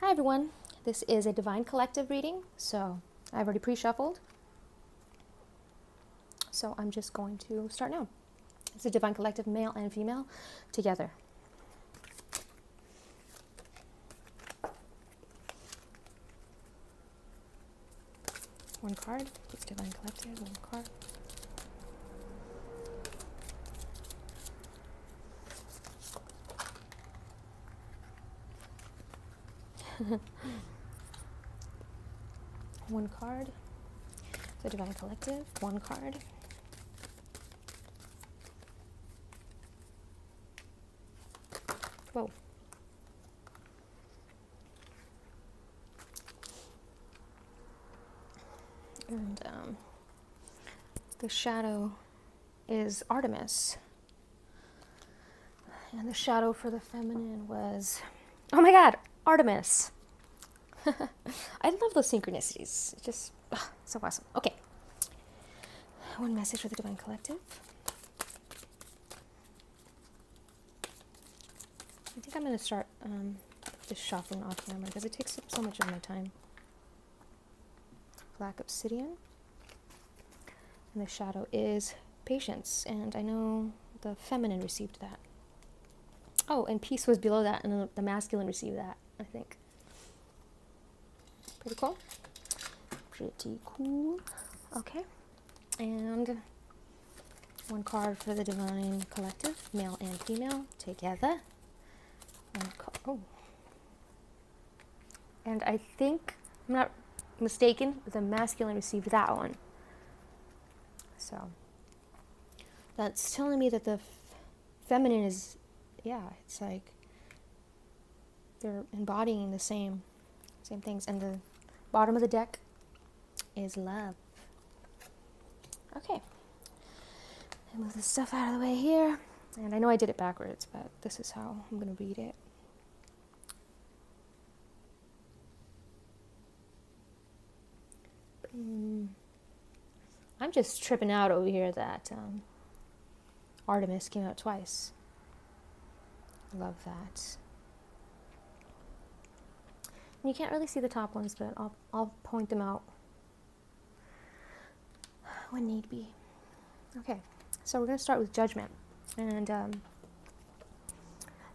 Hi everyone, this is a Divine Collective reading, so I've already pre-shuffled, so I'm just going to start now. It's a Divine Collective, male and female, together. One card, it's Divine Collective, one card. One card, the Divine Collective, one card. Whoa. And the shadow is Artemis. And the shadow for the feminine was, oh my god, Artemis. I love those synchronicities. It's just so awesome. Okay. One message for the Divine Collective. I think I'm going to start just shuffling off camera because it takes up so much of my time. Black obsidian. And the shadow is patience. And I know the feminine received that. Oh, and peace was below that, and the masculine received that, I think. Pretty cool. Pretty cool. Okay. And one card for the Divine Collective, male and female, together. Oh. And I think, I'm not mistaken, the masculine received that one. So, that's telling me that the feminine is, yeah, it's like they're embodying the same things. And the bottom of the deck is love. Okay. I move this stuff out of the way here. And I know I did it backwards, but this is how I'm going to read it. I'm just tripping out over here that Artemis came out twice. Love that. And you can't really see the top ones, but I'll point them out when need be. Okay, so we're going to start with judgment. And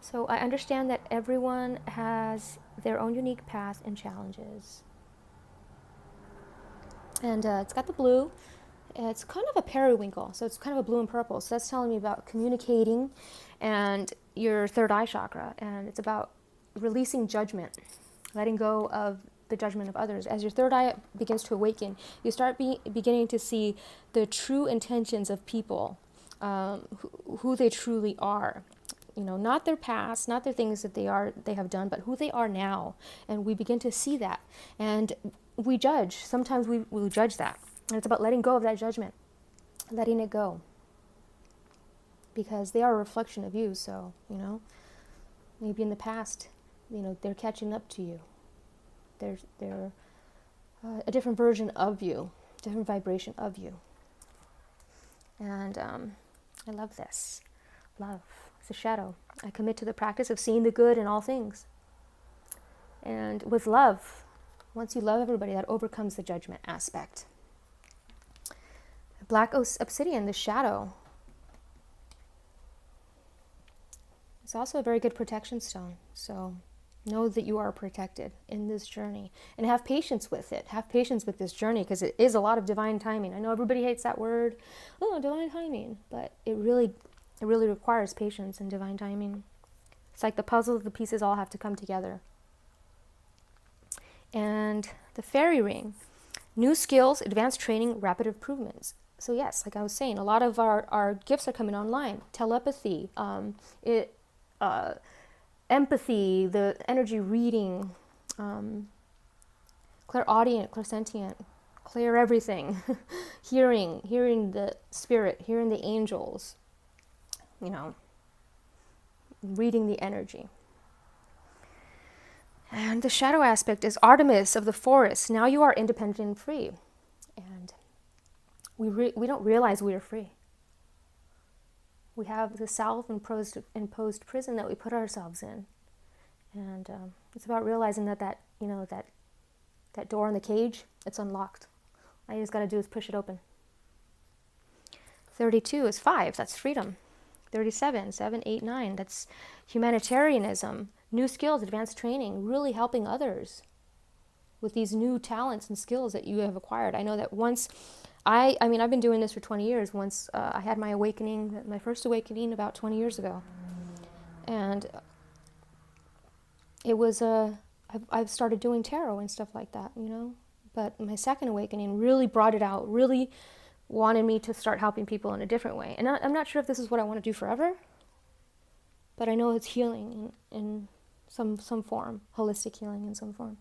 so I understand that everyone has their own unique path and challenges. And it's got the blue. It's kind of a periwinkle, so it's kind of a blue and purple. So that's telling me about communicating and your third eye chakra. And it's about releasing judgment, letting go of the judgment of others. As your third eye begins to awaken, you start beginning to see the true intentions of people, who they truly are. You know, not their past, not their things that they have done, but who they are now. And we begin to see that. And we judge. Sometimes we will judge that. And it's about letting go of that judgment, letting it go. Because they are a reflection of you, so, you know, maybe in the past, you know, they're catching up to you. They're a different version of you, different vibration of you. And I love this. Love. It's a shadow. I commit to the practice of seeing the good in all things. And with love, once you love everybody, that overcomes the judgment aspect. Black obsidian, the shadow. It's also a very good protection stone. So know that you are protected in this journey. And have patience with it. Have patience with this journey, because it is a lot of divine timing. I know everybody hates that word. Oh, divine timing. But it really requires patience and divine timing. It's like the puzzle, the pieces all have to come together. And the fairy ring. New skills, advanced training, rapid improvements. So yes, like I was saying, a lot of our gifts are coming online. Telepathy, empathy, the energy reading, clairaudient, clairsentient, clear everything, hearing the spirit, hearing the angels, you know, reading the energy. And the shadow aspect is Artemis of the forest. Now you are independent and free. And we don't realize we are free. We have the self-imposed prison that we put ourselves in. And It's about realizing that door in the cage, it's unlocked. All you just got to do is push it open. 32 is 5. That's freedom. 37, 7, 8, 9. That's humanitarianism, new skills, advanced training, really helping others with these new talents and skills that you have acquired. I know that once, I've been doing this for 20 years. Once I had my awakening, my first awakening about 20 years ago. And it was, I've started doing tarot and stuff like that, But my second awakening really brought it out, really wanted me to start helping people in a different way. And I'm not sure if this is what I want to do forever, but I know it's healing in some form, holistic healing in some form.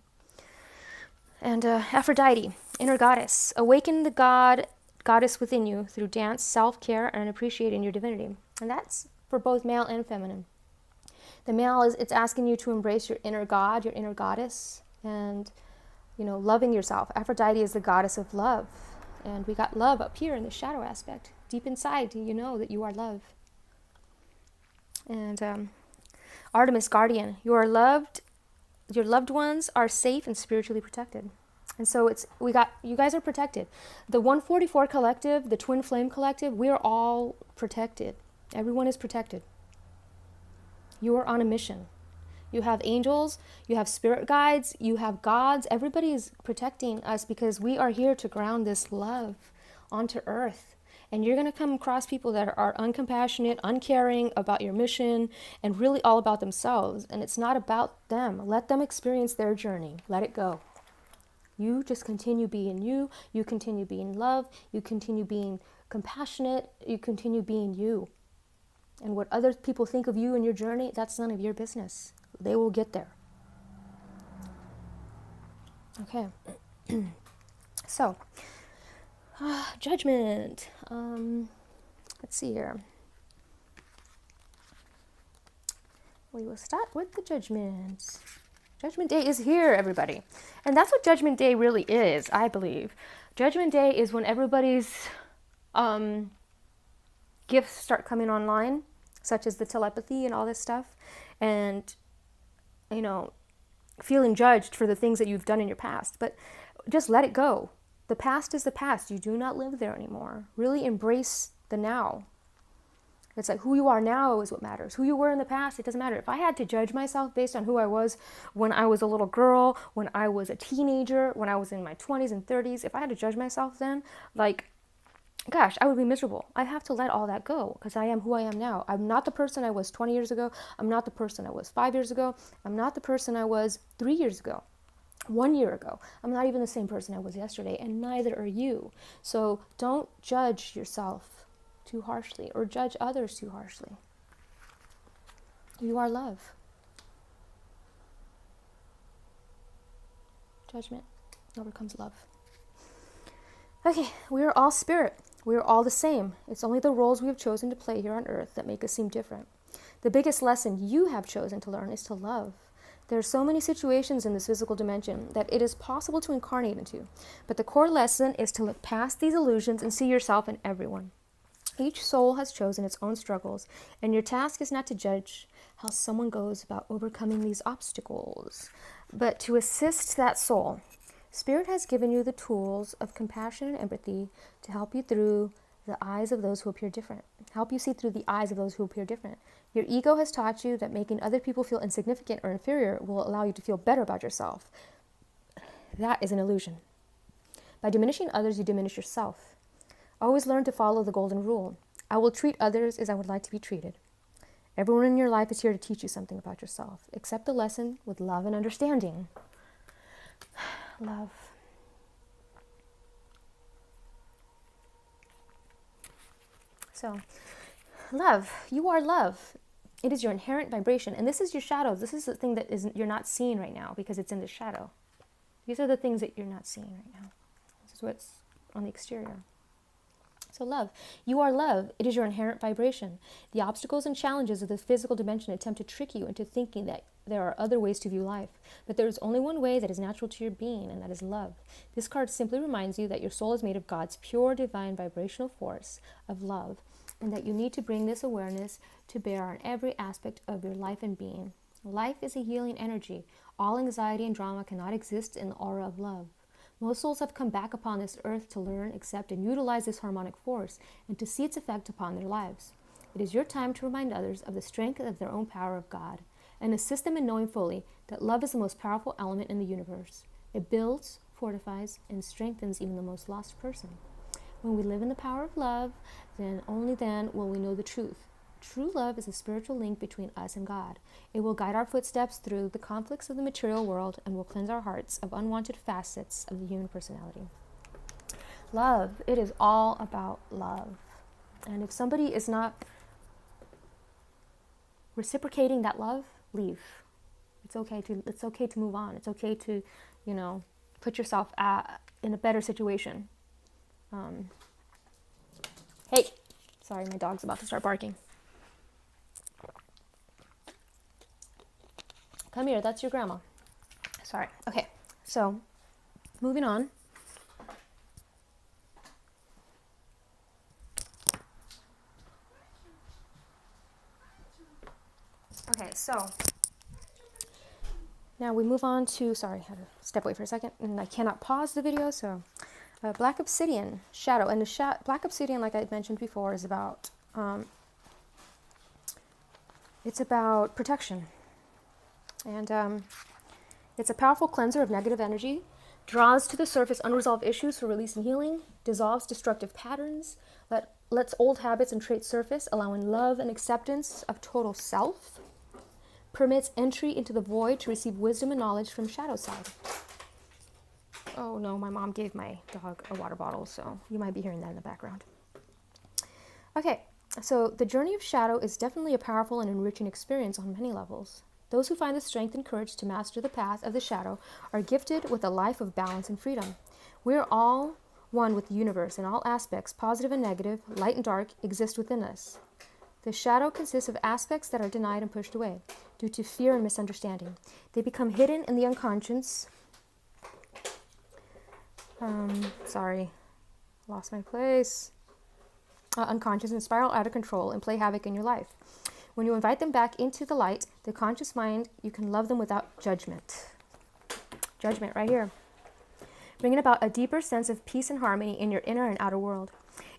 And Aphrodite, inner goddess, awaken the goddess within you through dance, self-care, and appreciating your divinity. And that's for both male and feminine. The male it's asking you to embrace your inner god, your inner goddess, and loving yourself. Aphrodite is the goddess of love. And we got love up here in the shadow aspect. Deep inside, you know that you are love. And Artemis, guardian, your loved ones are safe and spiritually protected. And so you guys are protected. The 144 collective, the twin flame collective, we are all protected. Everyone is protected. You are on a mission. You have angels, you have spirit guides, you have gods. Everybody is protecting us because we are here to ground this love onto earth. And you're going to come across people that are uncompassionate, uncaring about your mission, and really all about themselves. And it's not about them. Let them experience their journey. Let it go. You just continue being you. You continue being love. You continue being compassionate. You continue being you. And what other people think of you and your journey, that's none of your business. They will get there. Okay. So, judgment. Let's see here. We will start with the judgment. Judgment Day is here, everybody. And that's what Judgment Day really is, I believe. Judgment Day is when everybody's gifts start coming online, such as the telepathy and all this stuff. And feeling judged for the things that you've done in your past. But just let it go. The past is the past. You do not live there anymore. Really embrace the now. It's like who you are now is what matters. Who you were in the past, it doesn't matter. If I had to judge myself based on who I was when I was a little girl, when I was a teenager, when I was in my 20s and 30s, if I had to judge myself then, gosh, I would be miserable. I have to let all that go because I am who I am now. I'm not the person I was 20 years ago. I'm not the person I was 5 years ago. I'm not the person I was 3 years ago, 1 year ago. I'm not even the same person I was yesterday, and neither are you. So don't judge yourself too harshly or judge others too harshly. You are love. Judgment overcomes love. Okay, we are all spirit. We are all the same. It's only the roles we have chosen to play here on earth that make us seem different. The biggest lesson you have chosen to learn is to love. There are so many situations in this physical dimension that it is possible to incarnate into, but the core lesson is to look past these illusions and see yourself in everyone. Each soul has chosen its own struggles, and your task is not to judge how someone goes about overcoming these obstacles, but to assist that soul. Spirit has given you the tools of compassion and empathy to help you through the eyes of those who appear different. Help you see through the eyes of those who appear different. Your ego has taught you that making other people feel insignificant or inferior will allow you to feel better about yourself. That is an illusion. By diminishing others, you diminish yourself. Always learn to follow the golden rule. I will treat others as I would like to be treated. Everyone in your life is here to teach you something about yourself. Accept the lesson with love and understanding. Love. So, love. You are love. It is your inherent vibration. And this is your shadow. This is the thing that you're not seeing right now because it's in the shadow. These are the things that you're not seeing right now. This is what's on the exterior. So love. You are love. It is your inherent vibration. The obstacles and challenges of the physical dimension attempt to trick you into thinking that there are other ways to view life. But there is only one way that is natural to your being, and that is love. This card simply reminds you that your soul is made of God's pure divine vibrational force of love, and that you need to bring this awareness to bear on every aspect of your life and being. Life is a healing energy. All anxiety and drama cannot exist in the aura of love. Most souls have come back upon this earth to learn, accept, and utilize this harmonic force and to see its effect upon their lives. It is your time to remind others of the strength of their own power of God and assist them in knowing fully that love is the most powerful element in the universe. It builds, fortifies, and strengthens even the most lost person. When we live in the power of love, then only then will we know the truth. True love is a spiritual link between us and God. It will guide our footsteps through the conflicts of the material world and will cleanse our hearts of unwanted facets of the human personality. Love. It is all about love. And if somebody is not reciprocating that love, leave. It's okay to move on. It's okay to, put yourself in a better situation. Hey, sorry, my dog's about to start barking. Come here, that's your grandma. Sorry. Okay, so moving on. Okay, so now we move on to, sorry, I had to step away for a second, and I cannot pause the video, so Black Obsidian, Shadow. And the Black Obsidian, like I mentioned before, is about, it's about protection. And it's a powerful cleanser of negative energy, draws to the surface unresolved issues for release and healing, dissolves destructive patterns, lets old habits and traits surface, allowing love and acceptance of total self, permits entry into the void to receive wisdom and knowledge from shadow side. Oh no, my mom gave my dog a water bottle, so you might be hearing that in the background. Okay, so the journey of shadow is definitely a powerful and enriching experience on many levels. Those who find the strength and courage to master the path of the shadow are gifted with a life of balance and freedom. We are all one with the universe in all aspects, positive and negative, light and dark, exist within us. The shadow consists of aspects that are denied and pushed away due to fear and misunderstanding. They become hidden in the unconscious. Lost my place. Unconscious and spiral out of control and play havoc in your life. When you invite them back into the light, the conscious mind, you can love them without judgment. Judgment right here. Bringing about a deeper sense of peace and harmony in your inner and outer world.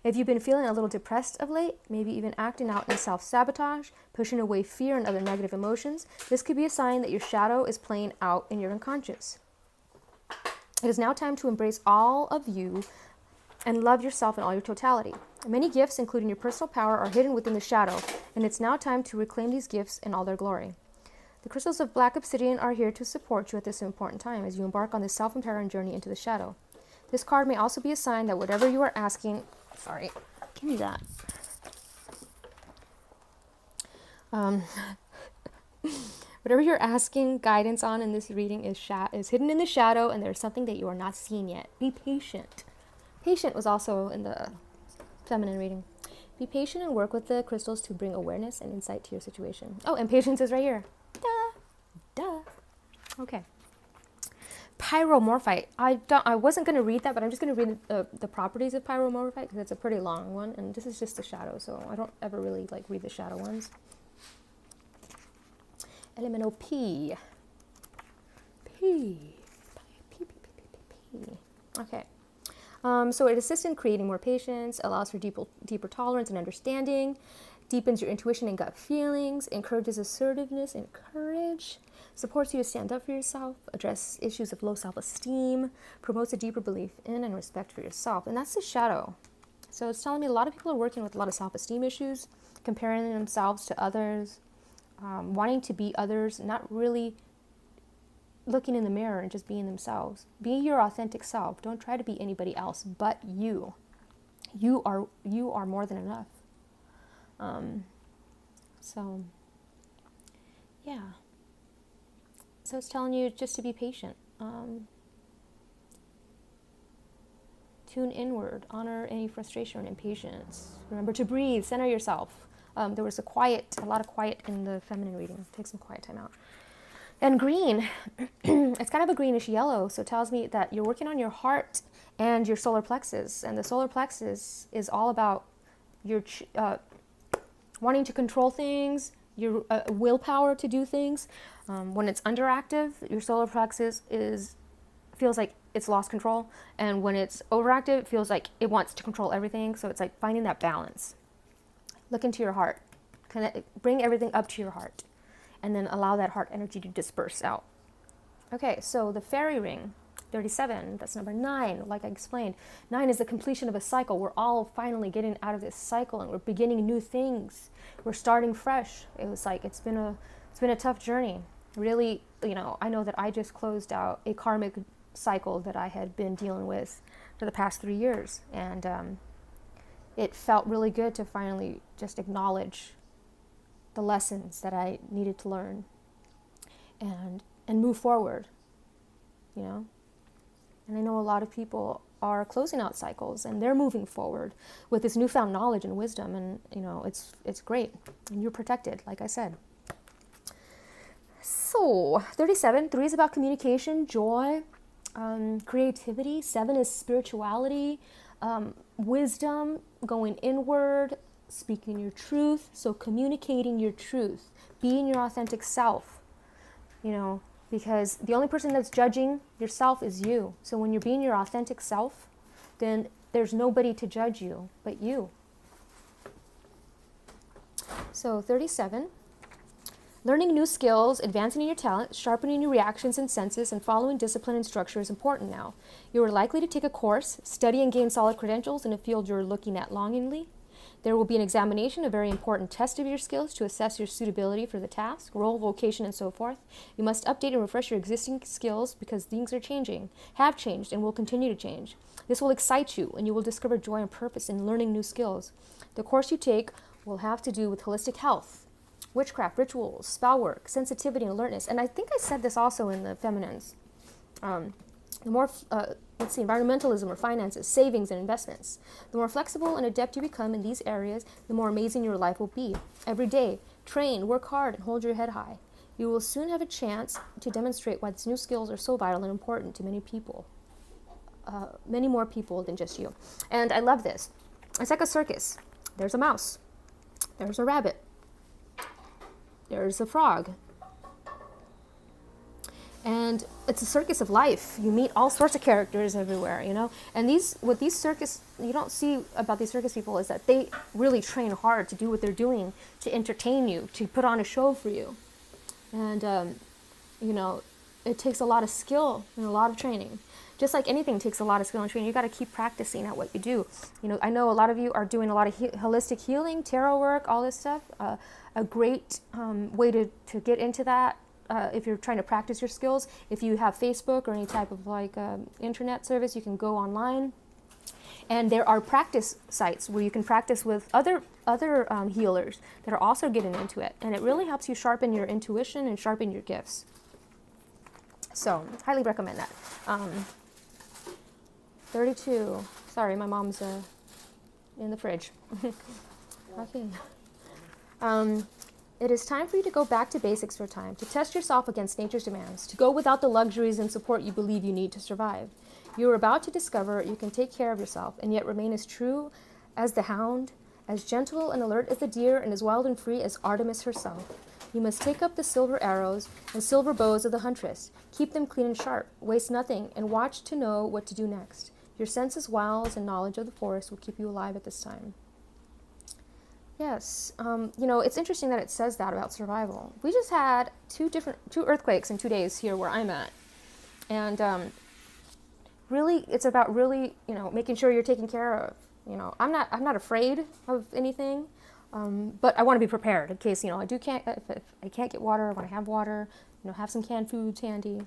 If you've been feeling a little depressed of late, maybe even acting out in self-sabotage, pushing away fear and other negative emotions, this could be a sign that your shadow is playing out in your unconscious. It is now time to embrace all of you and love yourself in all your totality. Many gifts, including your personal power, are hidden within the shadow, and it's now time to reclaim these gifts in all their glory. The crystals of Black Obsidian are here to support you at this important time as you embark on this self-empowering journey into the shadow. This card may also be a sign that whatever you are asking... Sorry, give me that. Whatever you're asking guidance on in this reading is hidden in the shadow, and there's something that you are not seeing yet. Be patient. Patient was also in the feminine reading. Be patient and work with the crystals to bring awareness and insight to your situation. Oh, and patience is right here. Duh. Okay. Pyromorphite. I wasn't going to read that, but I'm just going to read the properties of pyromorphite because it's a pretty long one, and this is just the shadow, so I don't ever really read the shadow ones. Elemental P. Okay. So it assists in creating more patience, allows for deeper tolerance and understanding, deepens your intuition and gut feelings, encourages assertiveness and courage, supports you to stand up for yourself, address issues of low self-esteem, promotes a deeper belief in and respect for yourself. And that's the shadow. So it's telling me a lot of people are working with a lot of self-esteem issues, comparing themselves to others, wanting to be others, not really looking in the mirror and just being themselves. Be your authentic self. Don't try to be anybody else but you. You are more than enough. So yeah. So it's telling you just to be patient. Tune inward. Honor any frustration or impatience. Remember to breathe. Center yourself. There was a lot of quiet in the feminine reading. Take some quiet time out. And green, it's kind of a greenish yellow, so it tells me that you're working on your heart and your solar plexus. And the solar plexus is all about your wanting to control things, your willpower to do things. When it's underactive, your solar plexus feels like it's lost control, and when it's overactive, it feels like it wants to control everything. So it's like finding that balance. Look into your heart. Bring everything up to your heart, and then allow that heart energy to disperse out. Okay, so the fairy ring, 37, that's number 9. Like I explained, 9 is the completion of a cycle. We're all finally getting out of this cycle, and we're beginning new things. We're starting fresh. It was like it's been a tough journey. Really, I know that I just closed out a karmic cycle that I had been dealing with for the past 3 years, and it felt really good to finally just acknowledge the lessons that I needed to learn and move forward, And I know a lot of people are closing out cycles, and they're moving forward with this newfound knowledge and wisdom, and it's great, and you're protected, like I said. So 37, 3 is about communication, joy, creativity. 7 is spirituality, wisdom, going inward, speaking your truth. So communicating your truth, being your authentic self, because the only person that's judging yourself is you. So when you're being your authentic self, then there's nobody to judge you but you. So 37, learning new skills, advancing in your talent, sharpening your reactions and senses, and following discipline and structure is important now. You are likely to take a course, study and gain solid credentials in a field you're looking at longingly. There will be an examination, a very important test of your skills to assess your suitability for the task, role, vocation, and so forth. You must update and refresh your existing skills because things are changing, have changed, and will continue to change. This will excite you, and you will discover joy and purpose in learning new skills. The course you take will have to do with holistic health, witchcraft, rituals, spell work, sensitivity, and alertness. And I think I said this also in the feminines. The more, environmentalism or finances, savings, and investments. The more flexible and adept you become in these areas, the more amazing your life will be. Every day, train, work hard, and hold your head high. You will soon have a chance to demonstrate why these new skills are so vital and important to many people. Many more people than just you. And I love this. It's like a circus. There's a mouse. There's a rabbit. There's a frog. And it's a circus of life. You meet all sorts of characters everywhere, And what these circus, you don't see about these circus people is that they really train hard to do what they're doing, to entertain you, to put on a show for you. And, it takes a lot of skill and a lot of training. Just like anything takes a lot of skill and training, you got to keep practicing at what you do. I know a lot of you are doing a lot of holistic healing, tarot work, all this stuff. A great way to get into that. If you're trying to practice your skills, if you have Facebook or any type of internet service, you can go online, and there are practice sites where you can practice with other healers that are also getting into it, and it really helps you sharpen your intuition and sharpen your gifts. So, highly recommend that. 32. Sorry, my mom's in the fridge. Okay. It is time for you to go back to basics for a time, to test yourself against nature's demands, to go without the luxuries and support you believe you need to survive. You are about to discover you can take care of yourself and yet remain as true as the hound, as gentle and alert as the deer, and as wild and free as Artemis herself. You must take up the silver arrows and silver bows of the huntress. Keep them clean and sharp, waste nothing, and watch to know what to do next. Your senses, wiles, and knowledge of the forest will keep you alive at this time. Yes, it's interesting that it says that about survival. We just had two earthquakes in 2 days here where I'm at, and really, it's about really, making sure you're taken care of. I'm not afraid of anything, but I want to be prepared in case if I can't get water, I want to have water, have some canned foods handy.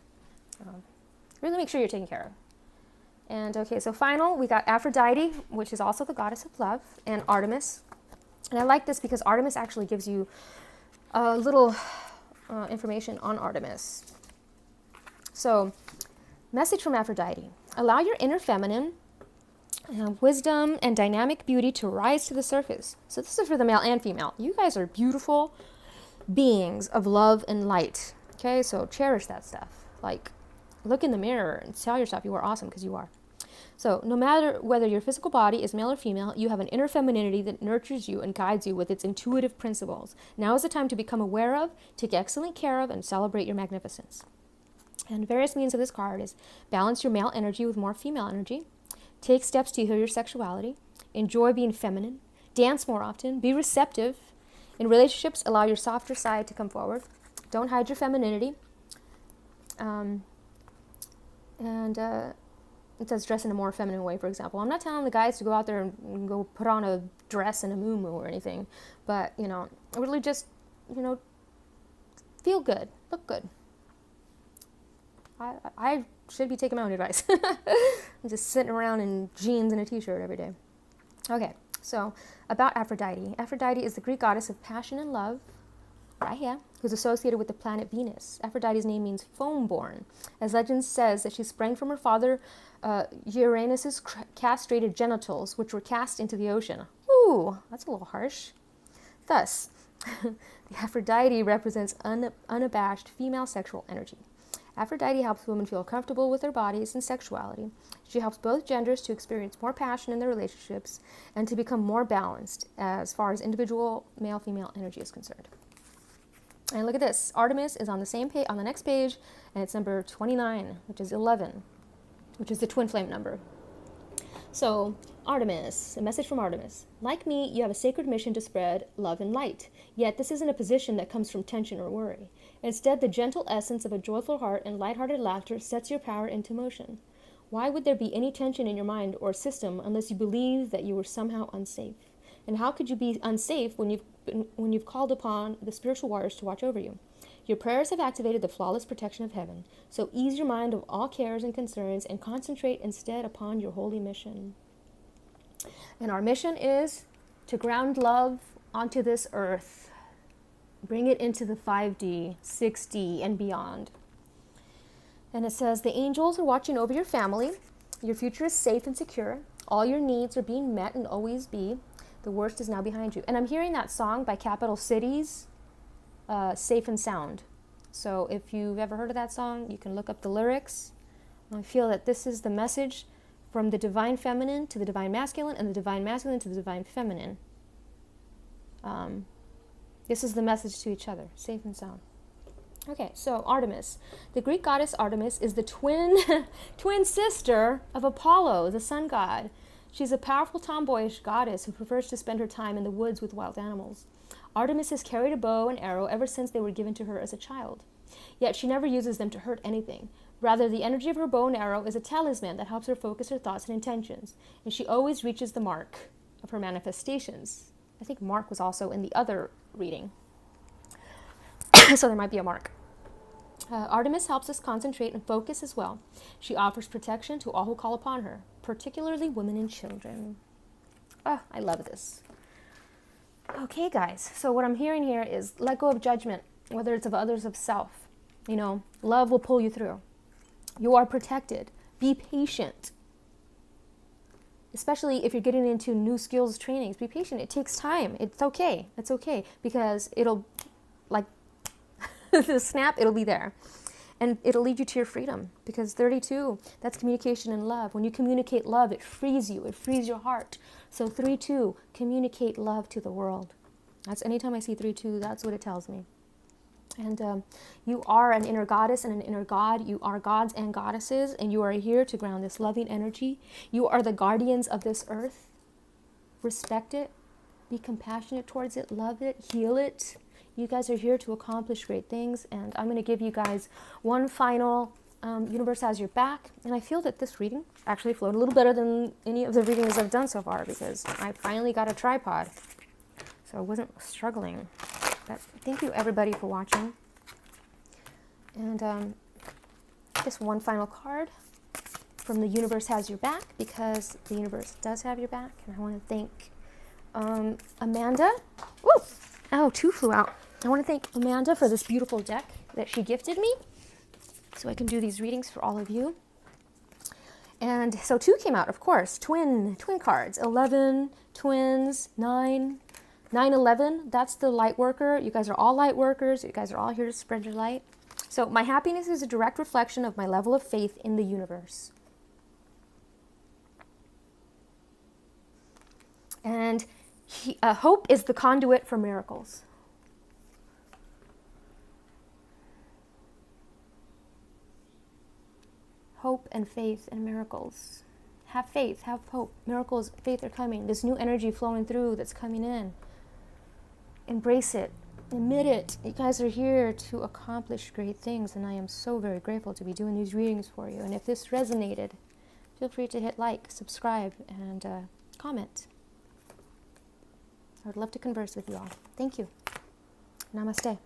Really make sure you're taken care of. And okay, so final, we got Aphrodite, which is also the goddess of love, and Artemis. And I like this because Artemis actually gives you a little information on Artemis. So, message from Aphrodite. Allow your inner feminine wisdom and dynamic beauty to rise to the surface. So this is for the male and female. You guys are beautiful beings of love and light. Okay, so cherish that stuff. Look in the mirror and tell yourself you are awesome, because you are. So no matter whether your physical body is male or female, you have an inner femininity that nurtures you and guides you with its intuitive principles. Now is the time to become aware of, take excellent care of, and celebrate your magnificence. And various means of this card is balance your male energy with more female energy, take steps to heal your sexuality, enjoy being feminine, dance more often, be receptive. In relationships, allow your softer side to come forward. Don't hide your femininity. It says dress in a more feminine way, for example. I'm not telling the guys to go out there and go put on a dress and a muumuu or anything, but, really just, feel good, look good. I should be taking my own advice. I'm just sitting around in jeans and a t-shirt every day. Okay, so about Aphrodite. Aphrodite is the Greek goddess of passion and love, right here, who's associated with the planet Venus. Aphrodite's name means foam-born, as legend says that she sprang from her father Uranus's castrated genitals, which were cast into the ocean. Ooh, that's a little harsh. Thus, the Aphrodite represents unabashed female sexual energy. Aphrodite helps women feel comfortable with their bodies and sexuality. She helps both genders to experience more passion in their relationships and to become more balanced as far as individual male-female energy is concerned. And look at this. Artemis is on the same page, on the next page, and it's number 29, which is 11, which is the twin flame number. So, Artemis, a message from Artemis. Like me, you have a sacred mission to spread love and light. Yet this isn't a position that comes from tension or worry. Instead, the gentle essence of a joyful heart and lighthearted laughter sets your power into motion. Why would there be any tension in your mind or system unless you believe that you were somehow unsafe? And how could you be unsafe when you've called upon the spiritual warriors to watch over you? Your prayers have activated the flawless protection of heaven. So ease your mind of all cares and concerns and concentrate instead upon your holy mission. And our mission is to ground love onto this earth. Bring it into the 5D, 6D, and beyond. And it says, the angels are watching over your family. Your future is safe and secure. All your needs are being met and always be. The worst is now behind you. And I'm hearing that song by Capital Cities, Safe and Sound. So if you've ever heard of that song, you can look up the lyrics. I feel that this is the message from the divine feminine to the divine masculine and the divine masculine to the divine feminine. This is the message to each other, safe and sound. Okay, so Artemis. The Greek goddess Artemis is the twin sister of Apollo, the sun god. She's a powerful tomboyish goddess who prefers to spend her time in the woods with wild animals. Artemis has carried a bow and arrow ever since they were given to her as a child. Yet she never uses them to hurt anything. Rather, the energy of her bow and arrow is a talisman that helps her focus her thoughts and intentions, and she always reaches the mark of her manifestations. I think Mark was also in the other reading. So there might be a Mark. Artemis helps us concentrate and focus as well. She offers protection to all who call upon her, particularly women and children. Oh, I love this. Okay, guys, so what I'm hearing here is let go of judgment, whether it's of others, of self. Love will pull you through. You are protected. Be patient. Especially if you're getting into new skills trainings, be patient. It takes time. It's okay. It's okay because it'll, like, the snap, it'll be there. And it'll lead you to your freedom because 32, that's communication and love. When you communicate love, it frees you. It frees your heart. So 32, communicate love to the world. That's anytime I see 32, that's what it tells me. And you are an inner goddess and an inner god. You are gods and goddesses, and you are here to ground this loving energy. You are the guardians of this earth. Respect it. Be compassionate towards it. Love it. Heal it. You guys are here to accomplish great things, and I'm going to give you guys one final universe has your back. And I feel that this reading actually flowed a little better than any of the readings I've done so far because I finally got a tripod, so I wasn't struggling. But thank you everybody for watching. And just one final card from the universe has your back because the universe does have your back. And I want to thank Amanda. Woo! Oh, 2 flew out. I want to thank Amanda for this beautiful deck that she gifted me so I can do these readings for all of you. And so 2 came out, of course. Twin cards. 11, twins, 9. 9/11, that's the light worker. You guys are all light workers. You guys are all here to spread your light. So my happiness is a direct reflection of my level of faith in the universe. And hope is the conduit for miracles. Hope and faith and miracles. Have faith, have hope. Miracles, faith are coming. This new energy flowing through that's coming in. Embrace it. Admit it. You guys are here to accomplish great things, and I am so very grateful to be doing these readings for you. And if this resonated, feel free to hit like, subscribe, and comment. I would love to converse with you all. Thank you. Namaste.